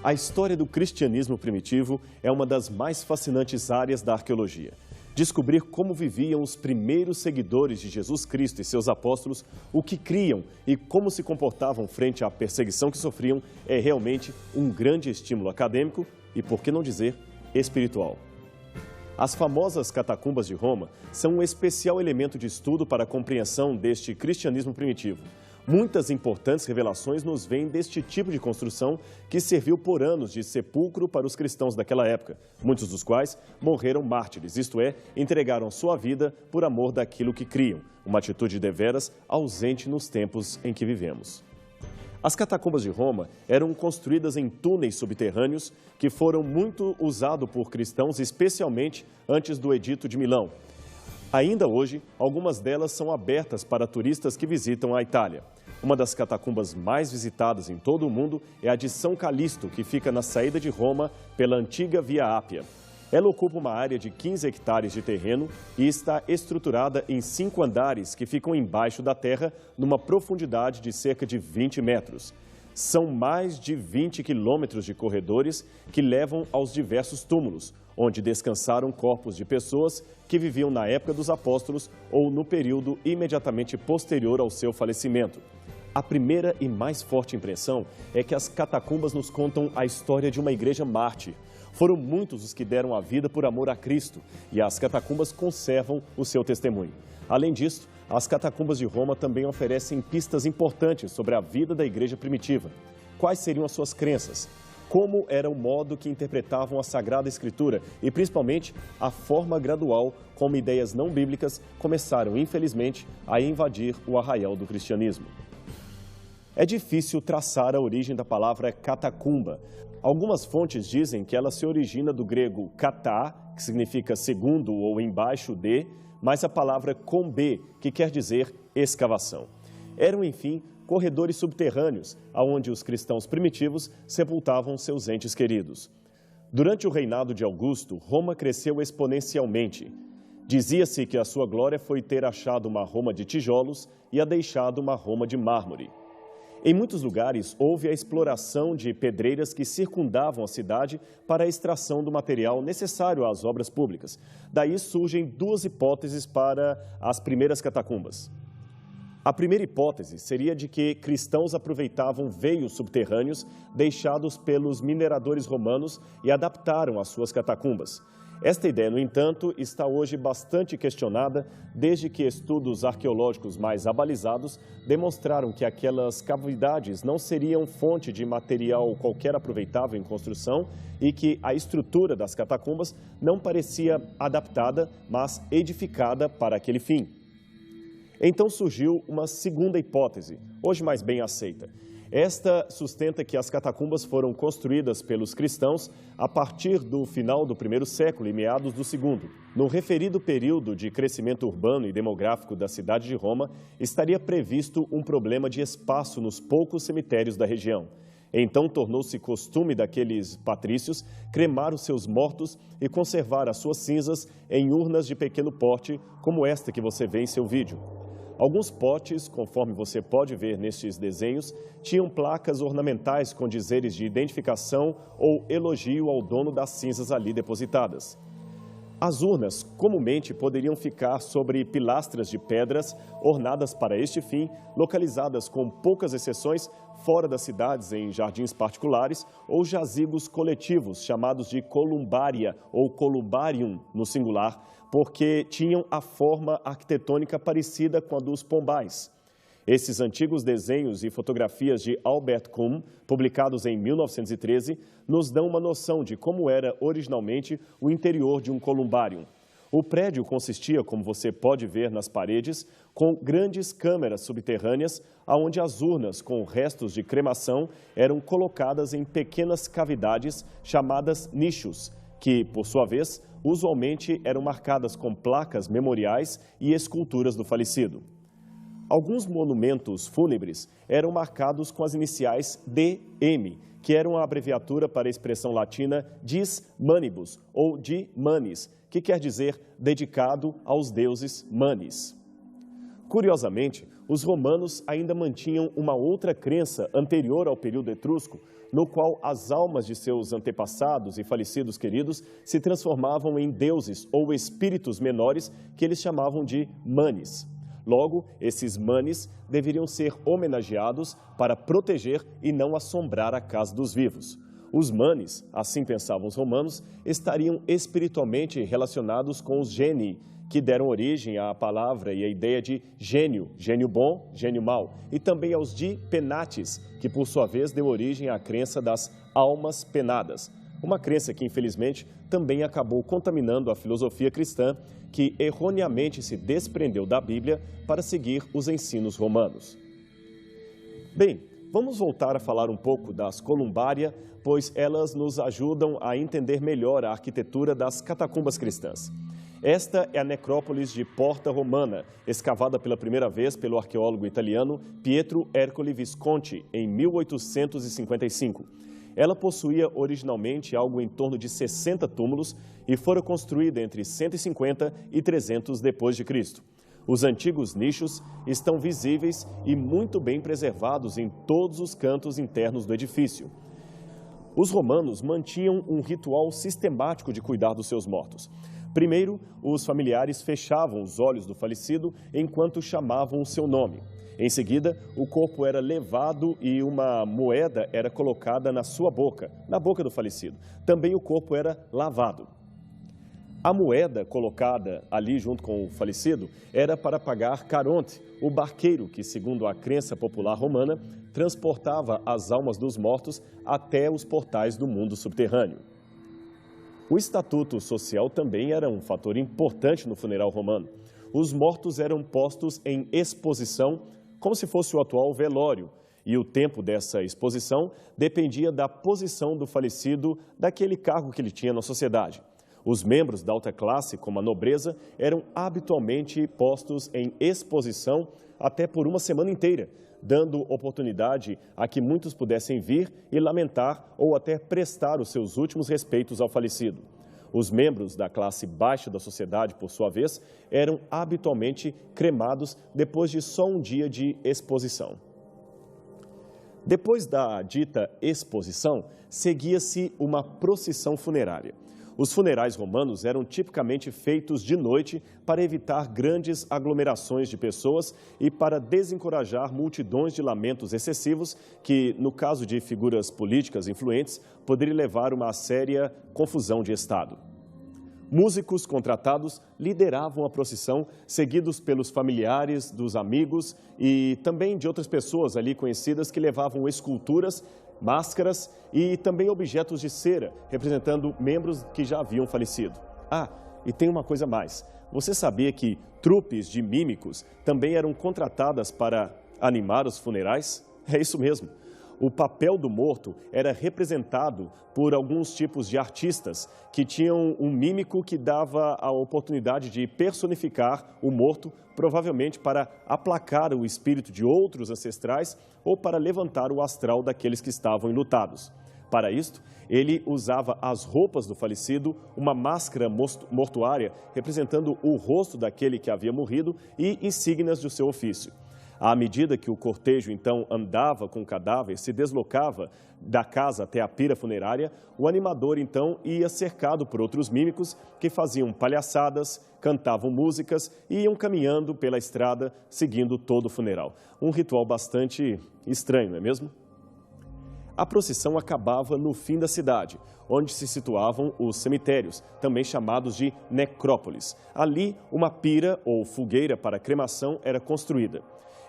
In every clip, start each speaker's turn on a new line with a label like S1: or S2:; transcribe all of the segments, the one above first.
S1: A história do cristianismo primitivo é uma das mais fascinantes áreas da arqueologia. Descobrir como viviam os primeiros seguidores de Jesus Cristo e seus apóstolos, o que criam e como se comportavam frente à perseguição que sofriam é realmente um grande estímulo acadêmico e, por que não dizer, espiritual. As famosas catacumbas de Roma são um especial elemento de estudo para a compreensão deste cristianismo primitivo. Muitas importantes revelações nos vêm deste tipo de construção que serviu por anos de sepulcro para os cristãos daquela época, muitos dos quais morreram mártires, isto é, entregaram sua vida por amor daquilo que criam, uma atitude deveras ausente nos tempos em que vivemos. As catacumbas de Roma eram construídas em túneis subterrâneos que foram muito usados por cristãos, especialmente antes do Edito de Milão. Ainda hoje, algumas delas são abertas para turistas que visitam a Itália. Uma das catacumbas mais visitadas em todo o mundo é a de São Calixto, que fica na saída de Roma pela antiga Via Ápia. Ela ocupa uma área de 15 hectares de terreno e está estruturada em 5 andares que ficam embaixo da terra, numa profundidade de cerca de 20 metros. São mais de 20 quilômetros de corredores que levam aos diversos túmulos, onde descansaram corpos de pessoas que viviam na época dos apóstolos ou no período imediatamente posterior ao seu falecimento. A primeira e mais forte impressão é que as catacumbas nos contam a história de uma igreja mártir. Foram muitos os que deram a vida por amor a Cristo e as catacumbas conservam o seu testemunho. Além disso, as catacumbas de Roma também oferecem pistas importantes sobre a vida da igreja primitiva. Quais seriam as suas crenças? Como era o modo que interpretavam a Sagrada Escritura e, principalmente, a forma gradual como ideias não bíblicas começaram, infelizmente, a invadir o arraial do cristianismo. É difícil traçar a origem da palavra catacumba. Algumas fontes dizem que ela se origina do grego katá, que significa segundo ou embaixo de, mas a palavra kombê, que quer dizer escavação. Eram, enfim, corredores subterrâneos, aonde os cristãos primitivos sepultavam seus entes queridos. Durante o reinado de Augusto, Roma cresceu exponencialmente. Dizia-se que a sua glória foi ter achado uma Roma de tijolos e a deixado uma Roma de mármore. Em muitos lugares, houve a exploração de pedreiras que circundavam a cidade para a extração do material necessário às obras públicas. Daí surgem 2 hipóteses para as primeiras catacumbas. A primeira hipótese seria de que cristãos aproveitavam veios subterrâneos deixados pelos mineradores romanos e adaptaram as suas catacumbas. Esta ideia, no entanto, está hoje bastante questionada, desde que estudos arqueológicos mais abalizados demonstraram que aquelas cavidades não seriam fonte de material qualquer aproveitável em construção e que a estrutura das catacumbas não parecia adaptada, mas edificada para aquele fim. Então surgiu uma segunda hipótese, hoje mais bem aceita. Esta sustenta que as catacumbas foram construídas pelos cristãos a partir do final do 1º século e meados do 2º. No referido período de crescimento urbano e demográfico da cidade de Roma, estaria previsto um problema de espaço nos poucos cemitérios da região. Então tornou-se costume daqueles patrícios cremar os seus mortos e conservar as suas cinzas em urnas de pequeno porte, como esta que você vê em seu vídeo. Alguns potes, conforme você pode ver nestes desenhos, tinham placas ornamentais com dizeres de identificação ou elogio ao dono das cinzas ali depositadas. As urnas comumente poderiam ficar sobre pilastras de pedras ornadas para este fim, localizadas com poucas exceções fora das cidades em jardins particulares ou jazigos coletivos chamados de columbaria ou columbarium no singular, porque tinham a forma arquitetônica parecida com a dos pombais. Esses antigos desenhos e fotografias de Albert Kuhn, publicados em 1913, nos dão uma noção de como era originalmente o interior de um columbarium. O prédio consistia, como você pode ver nas paredes, com grandes câmeras subterrâneas, onde as urnas com restos de cremação eram colocadas em pequenas cavidades chamadas nichos, que, por sua vez, usualmente eram marcadas com placas memoriais e esculturas do falecido. Alguns monumentos fúnebres eram marcados com as iniciais DM, que eram a abreviatura para a expressão latina Dies Manibus, ou de Manis, que quer dizer dedicado aos deuses Manis. Curiosamente, os romanos ainda mantinham uma outra crença anterior ao período etrusco, no qual as almas de seus antepassados e falecidos queridos se transformavam em deuses ou espíritos menores que eles chamavam de manes. Logo, esses manes deveriam ser homenageados para proteger e não assombrar a casa dos vivos. Os manes, assim pensavam os romanos, estariam espiritualmente relacionados com os genii, que deram origem à palavra e à ideia de gênio, gênio bom, gênio mau, e também aos de penates, que por sua vez deu origem à crença das almas penadas. Uma crença que, infelizmente, também acabou contaminando a filosofia cristã, que erroneamente se desprendeu da Bíblia para seguir os ensinos romanos. Bem, vamos voltar a falar um pouco das columbária, pois elas nos ajudam a entender melhor a arquitetura das catacumbas cristãs. Esta é a necrópolis de Porta Romana, escavada pela primeira vez pelo arqueólogo italiano Pietro Ercole Visconti, em 1855. Ela possuía originalmente algo em torno de 60 túmulos e fora construída entre 150 e 300 depois de Cristo. Os antigos nichos estão visíveis e muito bem preservados em todos os cantos internos do edifício. Os romanos mantinham um ritual sistemático de cuidar dos seus mortos. Primeiro, os familiares fechavam os olhos do falecido enquanto chamavam o seu nome. Em seguida, o corpo era levado e uma moeda era colocada na sua boca, na boca do falecido. Também o corpo era lavado. A moeda colocada ali junto com o falecido era para pagar Caronte, o barqueiro que, segundo a crença popular romana, transportava as almas dos mortos até os portais do mundo subterrâneo. O estatuto social também era um fator importante no funeral romano. Os mortos eram postos em exposição, como se fosse o atual velório, e o tempo dessa exposição dependia da posição do falecido, daquele cargo que ele tinha na sociedade. Os membros da alta classe, como a nobreza, eram habitualmente postos em exposição até por uma semana inteira, dando oportunidade a que muitos pudessem vir e lamentar ou até prestar os seus últimos respeitos ao falecido. Os membros da classe baixa da sociedade, por sua vez, eram habitualmente cremados depois de só um dia de exposição. Depois da dita exposição, seguia-se uma procissão funerária. Os funerais romanos eram tipicamente feitos de noite para evitar grandes aglomerações de pessoas e para desencorajar multidões de lamentos excessivos que, no caso de figuras políticas influentes, poderia levar a uma séria confusão de Estado. Músicos contratados lideravam a procissão, seguidos pelos familiares, dos amigos e também de outras pessoas ali conhecidas que levavam esculturas, máscaras e também objetos de cera, representando membros que já haviam falecido. Ah, e tem uma coisa mais. Você sabia que trupes de mímicos também eram contratadas para animar os funerais? É isso mesmo. O papel do morto era representado por alguns tipos de artistas que tinham um mímico que dava a oportunidade de personificar o morto, provavelmente para aplacar o espírito de outros ancestrais ou para levantar o astral daqueles que estavam enlutados. Para isto, ele usava as roupas do falecido, uma máscara mortuária representando o rosto daquele que havia morrido e insígnias do seu ofício. À medida que o cortejo, então, andava com o cadáver, se deslocava da casa até a pira funerária, o animador, então, ia cercado por outros mímicos que faziam palhaçadas, cantavam músicas e iam caminhando pela estrada, seguindo todo o funeral. Um ritual bastante estranho, não é mesmo? A procissão acabava no fim da cidade, onde se situavam os cemitérios, também chamados de necrópolis. Ali, uma pira ou fogueira para cremação era construída.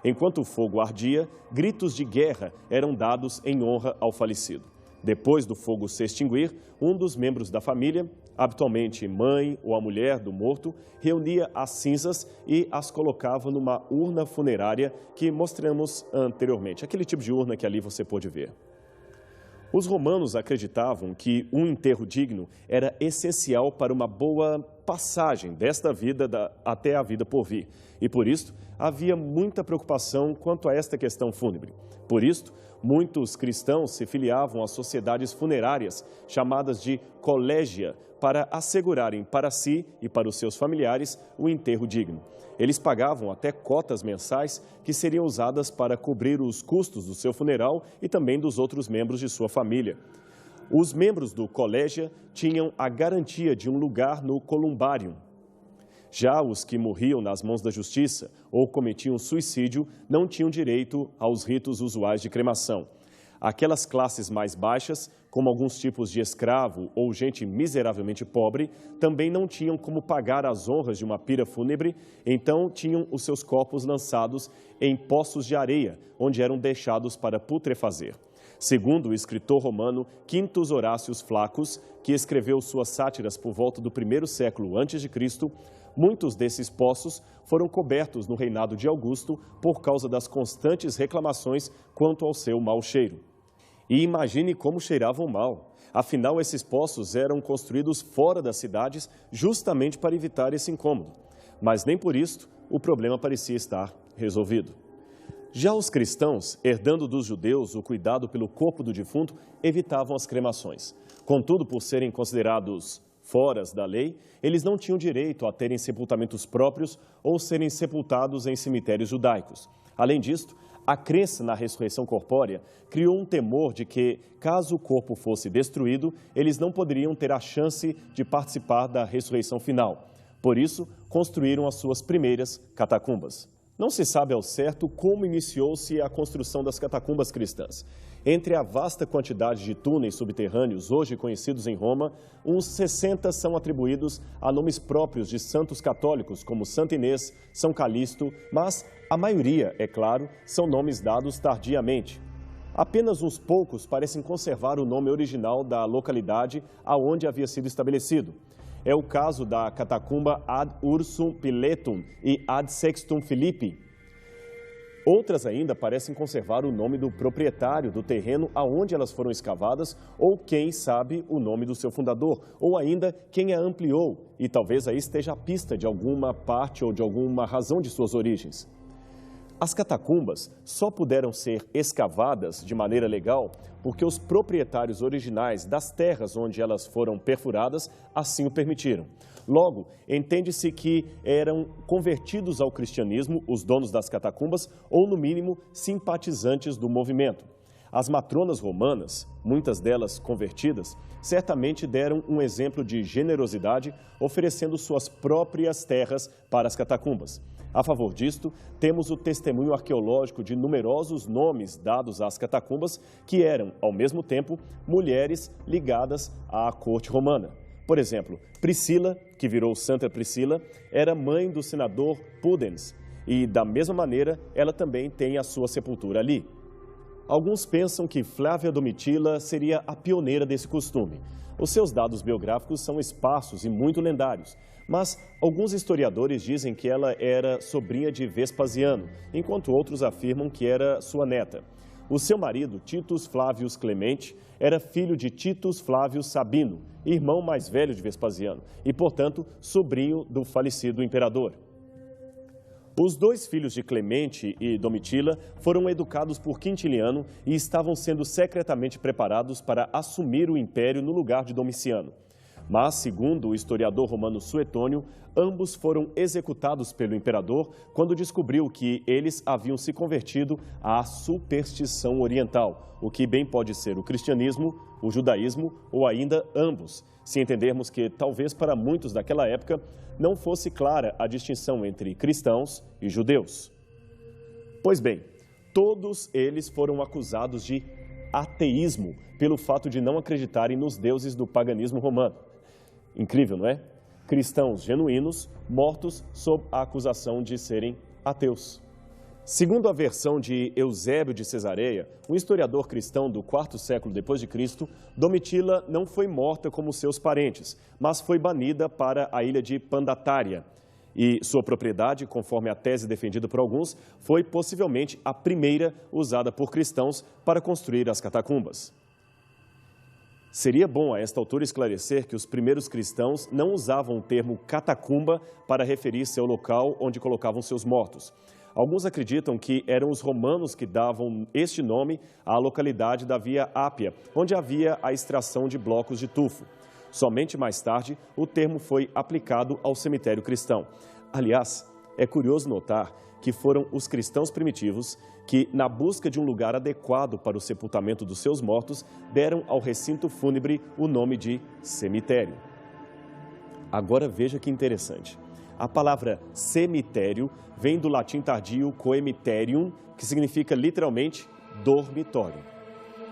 S1: Enquanto o fogo ardia, gritos de guerra eram dados em honra ao falecido. Depois do fogo se extinguir, um dos membros da família, habitualmente mãe ou a mulher do morto, reunia as cinzas e as colocava numa urna funerária que mostramos anteriormente, aquele tipo de urna que ali você pôde ver. Os romanos acreditavam que um enterro digno era essencial para uma boa passagem desta vida até a vida por vir. E por isso, havia muita preocupação quanto a esta questão fúnebre. Por isso, muitos cristãos se filiavam às sociedades funerárias, chamadas de collégia, para assegurarem para si e para os seus familiares o enterro digno. Eles pagavam até cotas mensais que seriam usadas para cobrir os custos do seu funeral e também dos outros membros de sua família. Os membros do colégio tinham a garantia de um lugar no columbário. Já os que morriam nas mãos da justiça ou cometiam suicídio não tinham direito aos ritos usuais de cremação. Aquelas classes mais baixas, como alguns tipos de escravo ou gente miseravelmente pobre, também não tinham como pagar as honras de uma pira fúnebre, então tinham os seus corpos lançados em poços de areia, onde eram deixados para putrefazer. Segundo o escritor romano Quintus Horácios Flaccus, que escreveu suas sátiras por volta do 1º século a.C., muitos desses poços foram cobertos no reinado de Augusto por causa das constantes reclamações quanto ao seu mau cheiro. E imagine como cheiravam mal. Afinal, esses poços eram construídos fora das cidades justamente para evitar esse incômodo. Mas nem por isso o problema parecia estar resolvido. Já os cristãos, herdando dos judeus o cuidado pelo corpo do defunto, evitavam as cremações. Contudo, por serem considerados fora da lei, eles não tinham direito a terem sepultamentos próprios ou serem sepultados em cemitérios judaicos. Além disso, a crença na ressurreição corpórea criou um temor de que, caso o corpo fosse destruído, eles não poderiam ter a chance de participar da ressurreição final. Por isso, construíram as suas primeiras catacumbas. Não se sabe ao certo como iniciou-se a construção das catacumbas cristãs. Entre a vasta quantidade de túneis subterrâneos hoje conhecidos em Roma, uns 60 são atribuídos a nomes próprios de santos católicos, como Santo Inês, São Calixto, mas a maioria, é claro, são nomes dados tardiamente. Apenas uns poucos parecem conservar o nome original da localidade aonde havia sido estabelecido. É o caso da catacumba Ad Ursum Piletum e Ad Sextum Philippi. Outras ainda parecem conservar o nome do proprietário do terreno aonde elas foram escavadas, ou quem sabe o nome do seu fundador, ou ainda quem a ampliou, e talvez aí esteja a pista de alguma parte ou de alguma razão de suas origens. As catacumbas só puderam ser escavadas de maneira legal porque os proprietários originais das terras onde elas foram perfuradas assim o permitiram. Logo, entende-se que eram convertidos ao cristianismo os donos das catacumbas ou, no mínimo, simpatizantes do movimento. As matronas romanas, muitas delas convertidas, certamente deram um exemplo de generosidade, oferecendo suas próprias terras para as catacumbas. A favor disto, temos o testemunho arqueológico de numerosos nomes dados às catacumbas que eram, ao mesmo tempo, mulheres ligadas à corte romana. Por exemplo, Priscila, que virou Santa Priscila, era mãe do senador Pudens e, da mesma maneira, ela também tem a sua sepultura ali. Alguns pensam que Flávia Domitila seria a pioneira desse costume. Os seus dados biográficos são esparsos e muito lendários, mas alguns historiadores dizem que ela era sobrinha de Vespasiano, enquanto outros afirmam que era sua neta. O seu marido, Titus Flavius Clemente, era filho de Titus Flavius Sabino, irmão mais velho de Vespasiano, e, portanto, sobrinho do falecido imperador. Os dois filhos de Clemente e Domitila foram educados por Quintiliano e estavam sendo secretamente preparados para assumir o império no lugar de Domiciano. Mas, segundo o historiador romano Suetônio, ambos foram executados pelo imperador quando descobriu que eles haviam se convertido à superstição oriental, o que bem pode ser o cristianismo, o judaísmo ou ainda ambos, se entendermos que talvez para muitos daquela época não fosse clara a distinção entre cristãos e judeus. Pois bem, todos eles foram acusados de ateísmo pelo fato de não acreditarem nos deuses do paganismo romano. Incrível, não é? Cristãos genuínos mortos sob a acusação de serem ateus. Segundo a versão de Eusébio de Cesareia, um historiador cristão do IV século depois de Cristo, Domitila não foi morta como seus parentes, mas foi banida para a ilha de Pandatária. E sua propriedade, conforme a tese defendida por alguns, foi possivelmente a primeira usada por cristãos para construir as catacumbas. Seria bom a esta altura esclarecer que os primeiros cristãos não usavam o termo catacumba para referir-se ao local onde colocavam seus mortos. Alguns acreditam que eram os romanos que davam este nome à localidade da Via Ápia, onde havia a extração de blocos de tufo. Somente mais tarde, o termo foi aplicado ao cemitério cristão. Aliás, é curioso notar que foram os cristãos primitivos que, na busca de um lugar adequado para o sepultamento dos seus mortos, deram ao recinto fúnebre o nome de cemitério. Agora veja que interessante. A palavra cemitério vem do latim tardio coemiterium, que significa literalmente dormitório.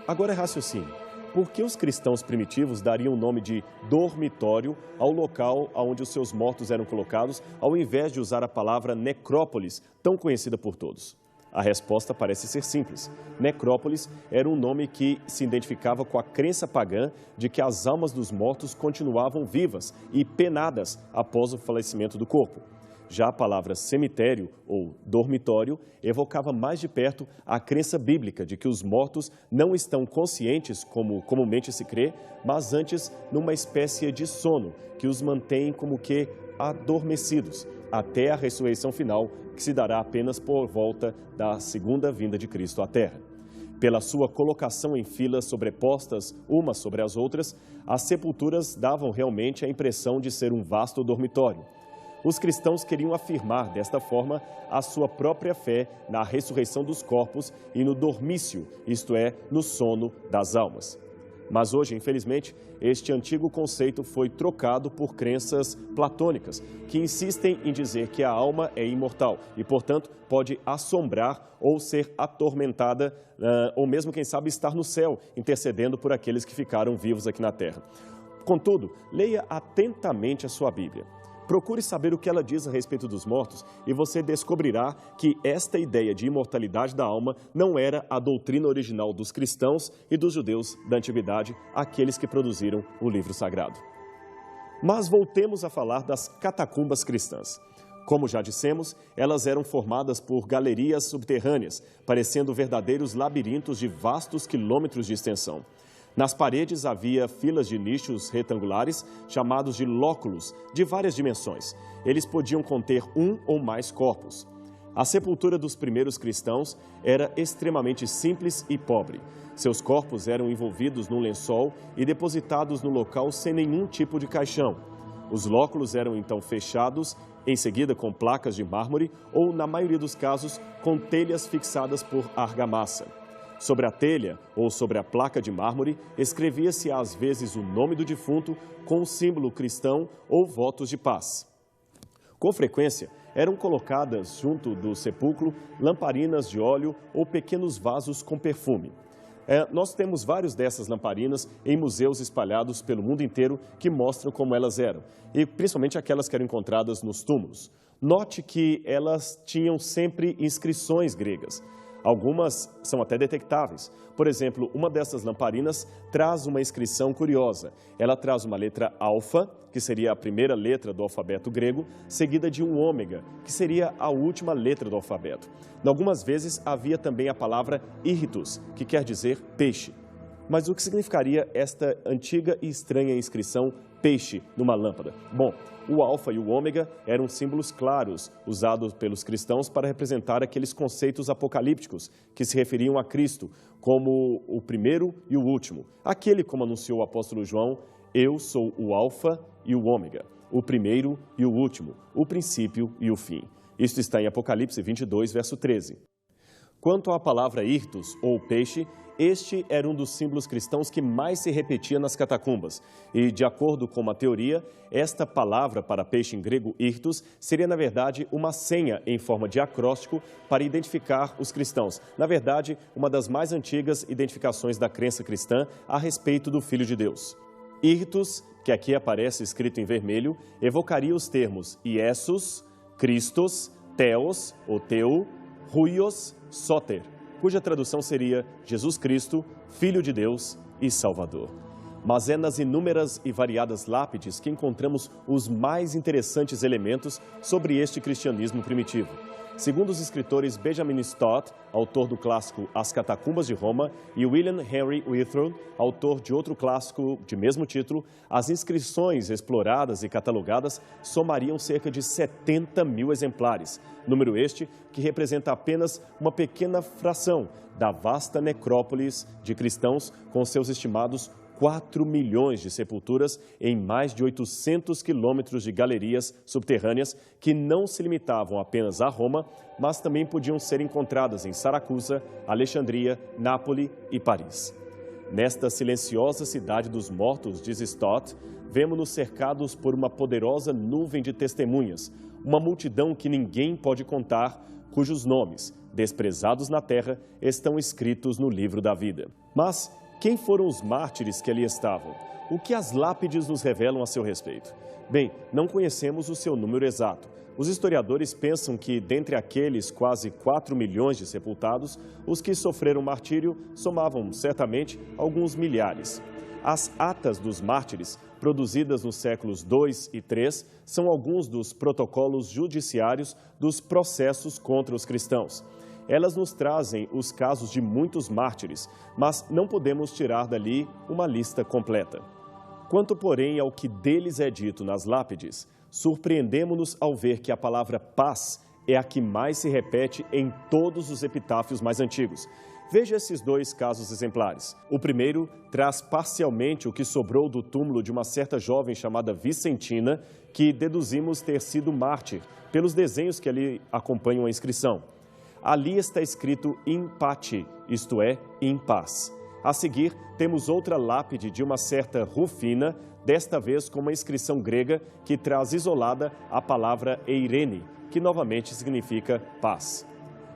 S1: Agora raciocine. Por que os cristãos primitivos dariam o nome de dormitório ao local onde os seus mortos eram colocados, ao invés de usar a palavra necrópolis, tão conhecida por todos? A resposta parece ser simples. Necrópolis era um nome que se identificava com a crença pagã de que as almas dos mortos continuavam vivas e penadas após o falecimento do corpo. Já a palavra cemitério ou dormitório evocava mais de perto a crença bíblica de que os mortos não estão conscientes, como comumente se crê, mas antes numa espécie de sono que os mantém como que adormecidos, até a ressurreição final, que se dará apenas por volta da segunda vinda de Cristo à Terra. Pela sua colocação em filas sobrepostas umas sobre as outras, as sepulturas davam realmente a impressão de ser um vasto dormitório. Os cristãos queriam afirmar, desta forma, a sua própria fé na ressurreição dos corpos e no dormício, isto é, no sono das almas. Mas hoje, infelizmente, este antigo conceito foi trocado por crenças platônicas, que insistem em dizer que a alma é imortal e, portanto, pode assombrar ou ser atormentada, ou mesmo, quem sabe, estar no céu, intercedendo por aqueles que ficaram vivos aqui na terra. Contudo, leia atentamente a sua Bíblia. Procure saber o que ela diz a respeito dos mortos e você descobrirá que esta ideia de imortalidade da alma não era a doutrina original dos cristãos e dos judeus da antiguidade, aqueles que produziram o livro sagrado. Mas voltemos a falar das catacumbas cristãs. Como já dissemos, elas eram formadas por galerias subterrâneas, parecendo verdadeiros labirintos de vastos quilômetros de extensão. Nas paredes havia filas de nichos retangulares, chamados de lóculos, de várias dimensões. Eles podiam conter um ou mais corpos. A sepultura dos primeiros cristãos era extremamente simples e pobre. Seus corpos eram envolvidos num lençol e depositados no local sem nenhum tipo de caixão. Os lóculos eram então fechados, em seguida com placas de mármore ou, na maioria dos casos, com telhas fixadas por argamassa. Sobre a telha ou sobre a placa de mármore, escrevia-se às vezes o nome do defunto com um símbolo cristão ou votos de paz. Com frequência, eram colocadas junto do sepulcro lamparinas de óleo ou pequenos vasos com perfume. Nós temos várias dessas lamparinas em museus espalhados pelo mundo inteiro que mostram como elas eram, e principalmente aquelas que eram encontradas nos túmulos. Note que elas tinham sempre inscrições gregas. Algumas são até detectáveis. Por exemplo, uma dessas lamparinas traz uma inscrição curiosa. Ela traz uma letra alfa, que seria a primeira letra do alfabeto grego, seguida de um ômega, que seria a última letra do alfabeto. Em algumas vezes havia também a palavra írritus, que quer dizer peixe. Mas o que significaria esta antiga e estranha inscrição peixe numa lâmpada? Bom, o alfa e o ômega eram símbolos claros usados pelos cristãos para representar aqueles conceitos apocalípticos que se referiam a Cristo como o primeiro e o último. Aquele, como anunciou o apóstolo João, eu sou o alfa e o ômega, o primeiro e o último, o princípio e o fim. Isto está em Apocalipse 22, verso 13. Quanto à palavra írtus, ou peixe, este era um dos símbolos cristãos que mais se repetia nas catacumbas. E, de acordo com uma teoria, esta palavra para peixe em grego, írtus, seria, na verdade, uma senha em forma de acróstico para identificar os cristãos. Na verdade, uma das mais antigas identificações da crença cristã a respeito do Filho de Deus. Írtus, que aqui aparece escrito em vermelho, evocaria os termos Iessus, Christos, Theos, ou Teu, Huios, Soter, cuja tradução seria Jesus Cristo, Filho de Deus e Salvador. Mas é nas inúmeras e variadas lápides que encontramos os mais interessantes elementos sobre este cristianismo primitivo. Segundo os escritores Benjamin Stott, autor do clássico As Catacumbas de Roma, e William Henry Whitthorne, autor de outro clássico de mesmo título, as inscrições exploradas e catalogadas somariam cerca de 70 mil exemplares, número este que representa apenas uma pequena fração da vasta necrópolis de cristãos com seus estimados 4 milhões de sepulturas em mais de 800 quilômetros de galerias subterrâneas que não se limitavam apenas a Roma, mas também podiam ser encontradas em Saracusa, Alexandria, Nápoles e Paris. Nesta silenciosa cidade dos mortos, diz Stott, vemos-nos cercados por uma poderosa nuvem de testemunhas, uma multidão que ninguém pode contar, cujos nomes, desprezados na terra, estão escritos no livro da vida. Mas quem foram os mártires que ali estavam? O que as lápides nos revelam a seu respeito? Bem, não conhecemos o seu número exato. Os historiadores pensam que, dentre aqueles quase 4 milhões de sepultados, os que sofreram martírio somavam, certamente, alguns milhares. As atas dos mártires, produzidas nos séculos II e III, são alguns dos protocolos judiciários dos processos contra os cristãos. Elas nos trazem os casos de muitos mártires, mas não podemos tirar dali uma lista completa. Quanto, porém, ao que deles é dito nas lápides, surpreendemo-nos ao ver que a palavra paz é a que mais se repete em todos os epitáfios mais antigos. Veja esses dois casos exemplares. O primeiro traz parcialmente o que sobrou do túmulo de uma certa jovem chamada Vicentina, que deduzimos ter sido mártir, pelos desenhos que ali acompanham a inscrição. Ali está escrito in pace, isto é, em paz. A seguir, temos outra lápide de uma certa Rufina, desta vez com uma inscrição grega que traz isolada a palavra eirene, que novamente significa paz.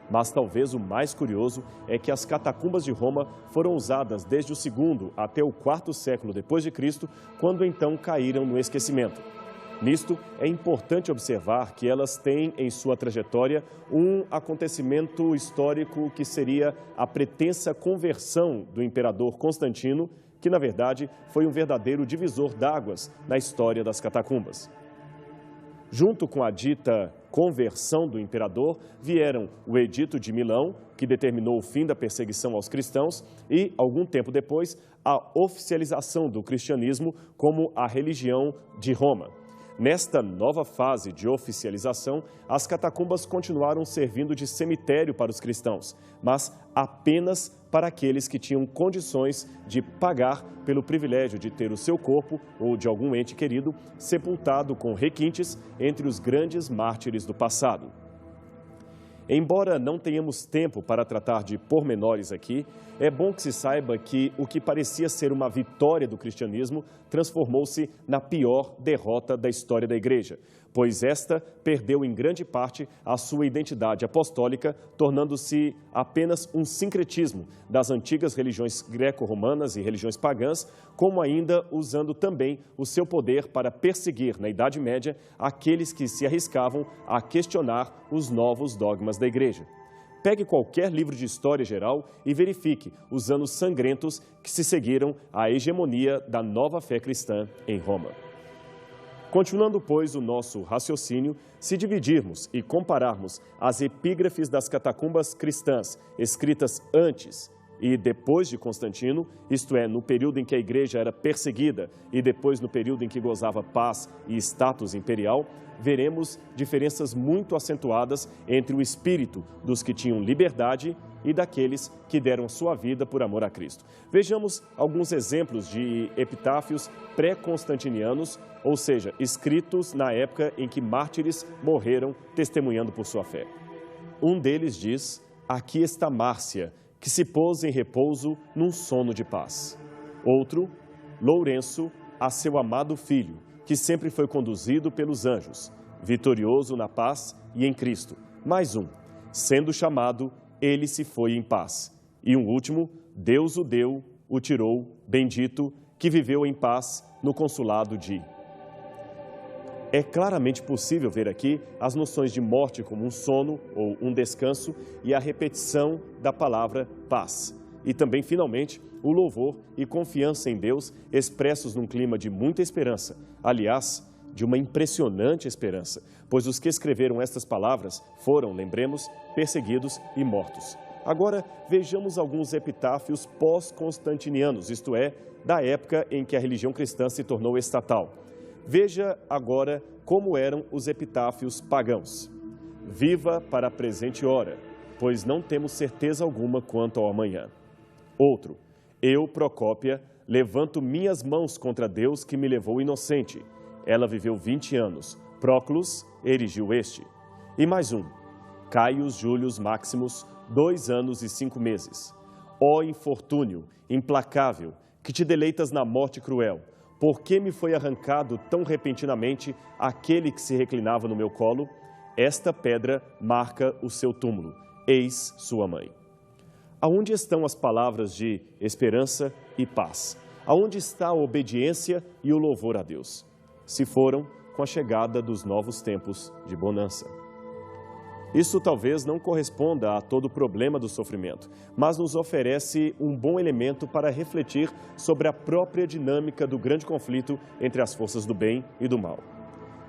S1: Mas talvez o mais curioso é que as catacumbas de Roma foram usadas desde o segundo até o quarto século depois de Cristo, quando então caíram no esquecimento. Nisto, é importante observar que elas têm em sua trajetória um acontecimento histórico que seria a pretensa conversão do imperador Constantino, que, na verdade, foi um verdadeiro divisor d'águas na história das catacumbas. Junto com a dita conversão do imperador, vieram o Edito de Milão, que determinou o fim da perseguição aos cristãos, e, algum tempo depois, a oficialização do cristianismo como a religião de Roma. Nesta nova fase de oficialização, as catacumbas continuaram servindo de cemitério para os cristãos, mas apenas para aqueles que tinham condições de pagar pelo privilégio de ter o seu corpo ou de algum ente querido sepultado com requintes entre os grandes mártires do passado. Embora não tenhamos tempo para tratar de pormenores aqui, é bom que se saiba que o que parecia ser uma vitória do cristianismo transformou-se na pior derrota da história da Igreja, pois esta perdeu em grande parte a sua identidade apostólica, tornando-se apenas um sincretismo das antigas religiões greco-romanas e religiões pagãs, como ainda usando também o seu poder para perseguir, na Idade Média, aqueles que se arriscavam a questionar os novos dogmas da Igreja. Pegue qualquer livro de história geral e verifique os anos sangrentos que se seguiram à hegemonia da nova fé cristã em Roma. Continuando, pois, o nosso raciocínio, se dividirmos e compararmos as epígrafes das catacumbas cristãs escritas antes e depois de Constantino, isto é, no período em que a igreja era perseguida e depois no período em que gozava paz e status imperial, veremos diferenças muito acentuadas entre o espírito dos que tinham liberdade e daqueles que deram sua vida por amor a Cristo. Vejamos alguns exemplos de epitáfios pré-constantinianos, ou seja, escritos na época em que mártires morreram testemunhando por sua fé. Um deles diz: aqui está Márcia, que se pôs em repouso num sono de paz. Outro, Lourenço, a seu amado filho, que sempre foi conduzido pelos anjos, vitorioso na paz e em Cristo. Mais um, sendo chamado, ele se foi em paz. E um último, Deus o deu, o tirou, bendito, que viveu em paz no consulado de... É claramente possível ver aqui as noções de morte como um sono ou um descanso e a repetição da palavra paz. E também, finalmente, o louvor e confiança em Deus expressos num clima de muita esperança, aliás, de uma impressionante esperança, pois os que escreveram estas palavras foram, lembremos, perseguidos e mortos. Agora, vejamos alguns epitáfios pós-constantinianos, isto é, da época em que a religião cristã se tornou estatal. Veja agora como eram os epitáfios pagãos. Viva para a presente hora, pois não temos certeza alguma quanto ao amanhã. Outro, eu, Procópia, levanto minhas mãos contra Deus que me levou inocente. Ela viveu 20 anos. Próclus erigiu este. E mais um, Caius Július Maximus, 2 anos e 5 meses. Ó infortúnio, implacável, que te deleitas na morte cruel, por que me foi arrancado tão repentinamente aquele que se reclinava no meu colo? Esta pedra marca o seu túmulo, eis sua mãe. Aonde estão as palavras de esperança e paz? Aonde está a obediência e o louvor a Deus? Se foram com a chegada dos novos tempos de bonança. Isso talvez não corresponda a todo o problema do sofrimento, mas nos oferece um bom elemento para refletir sobre a própria dinâmica do grande conflito entre as forças do bem e do mal.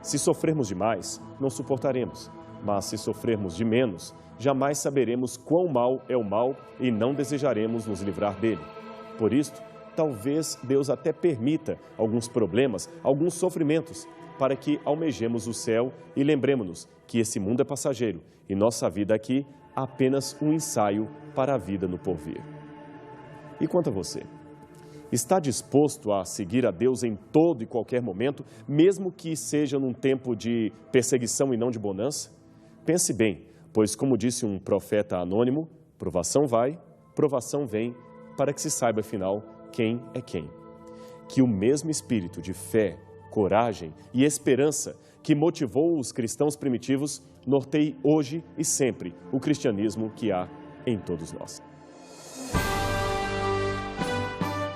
S1: Se sofrermos demais, não suportaremos, mas se sofrermos de menos, jamais saberemos quão mal é o mal e não desejaremos nos livrar dele. Por isto, talvez Deus até permita alguns problemas, alguns sofrimentos, para que almejemos o céu e lembremos-nos que esse mundo é passageiro e nossa vida aqui apenas um ensaio para a vida no porvir. E quanto a você? Está disposto a seguir a Deus em todo e qualquer momento, mesmo que seja num tempo de perseguição e não de bonança? Pense bem, pois como disse um profeta anônimo, provação vai, provação vem, para que se saiba afinal quem é quem. Que o mesmo espírito de fé, coragem e esperança que motivou os cristãos primitivos norteie hoje e sempre o cristianismo que há em todos nós.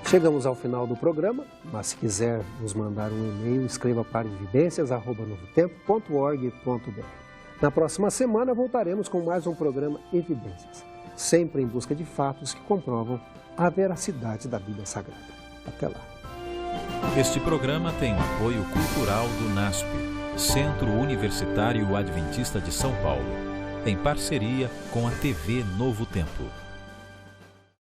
S2: Chegamos ao final do programa, mas se quiser nos mandar um e-mail, escreva para evidências@novotempo.org.br. Na próxima semana voltaremos com mais um programa Evidências, sempre em busca de fatos que comprovam a veracidade da Bíblia Sagrada. Até lá.
S3: Este programa tem o apoio cultural do NASP, Centro Universitário Adventista de São Paulo, em parceria com a TV Novo Tempo.